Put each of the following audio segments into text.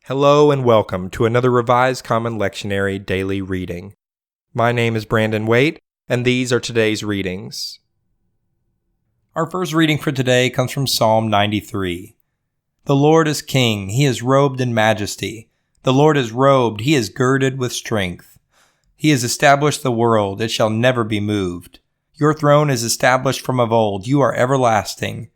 Hello and welcome to another Revised Common Lectionary daily reading. My name is Brandon Waite, and these are today's readings. Our first reading for today comes from Psalm 93. The Lord is King, He is robed in majesty. The Lord is robed, He is girded with strength. He has established the world, it shall never be moved. Your throne is established from of old, you are everlasting.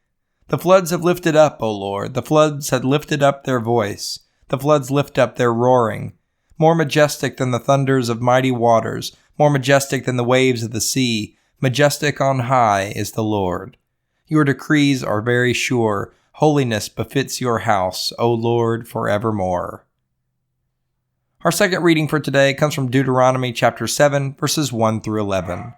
The floods have lifted up, O Lord, the floods have lifted up their voice. The floods lift up their roaring. More majestic than the thunders of mighty waters, more majestic than the waves of the sea, majestic on high is the Lord. Your decrees are very sure. Holiness befits your house, O Lord, forevermore. Our second reading for today comes from Deuteronomy chapter 7, verses 1 through 11.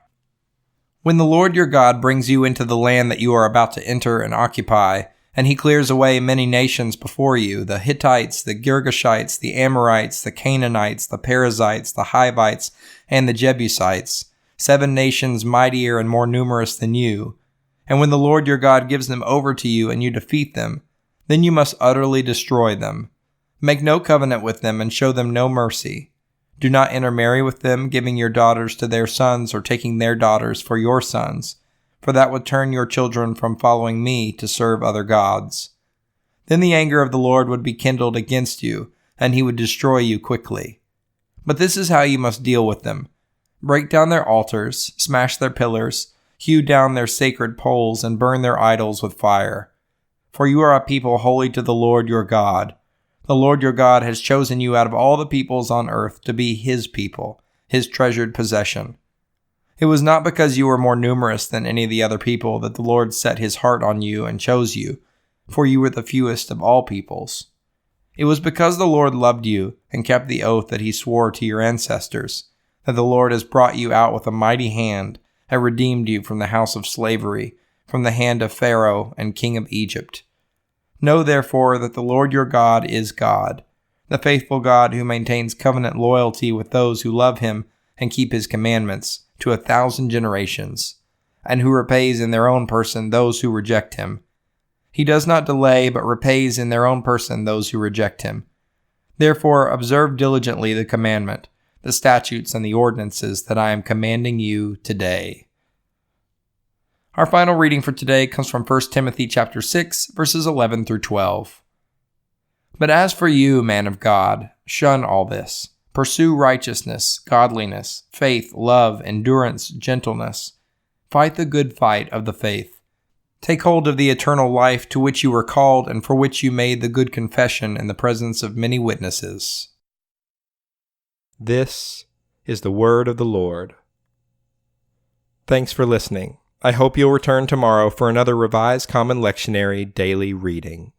When the Lord your God brings you into the land that you are about to enter and occupy, and he clears away many nations before you, the Hittites, the Girgashites, the Amorites, the Canaanites, the Perizzites, the Hivites, and the Jebusites, 7 nations mightier and more numerous than you. And when the Lord your God gives them over to you and you defeat them, then you must utterly destroy them. Make no covenant with them and show them no mercy. Do not intermarry with them, giving your daughters to their sons or taking their daughters for your sons, for that would turn your children from following me to serve other gods. Then the anger of the Lord would be kindled against you, and he would destroy you quickly. But this is how you must deal with them. Break down their altars, smash their pillars, hew down their sacred poles, and burn their idols with fire. For you are a people holy to the Lord your God. The Lord your God has chosen you out of all the peoples on earth to be his people, his treasured possession. It was not because you were more numerous than any of the other people that the Lord set his heart on you and chose you, for you were the fewest of all peoples. It was because the Lord loved you and kept the oath that he swore to your ancestors, that the Lord has brought you out with a mighty hand and redeemed you from the house of slavery, from the hand of Pharaoh and king of Egypt. Know therefore that the Lord your God is God, the faithful God who maintains covenant loyalty with those who love him and keep his commandments, to 1,000 generations, and who repays in their own person those who reject him. He does not delay, but repays in their own person those who reject him. Therefore observe diligently the commandment, the statutes and the ordinances that I am commanding you today. Our final reading for today comes from 1 Timothy chapter 6, verses 11 through 12. But as for you, man of God, shun all this. Pursue righteousness, godliness, faith, love, endurance, gentleness. Fight the good fight of the faith. Take hold of the eternal life to which you were called and for which you made the good confession in the presence of many witnesses. This is the word of the Lord. Thanks for listening. I hope you'll return tomorrow for another Revised Common Lectionary daily reading.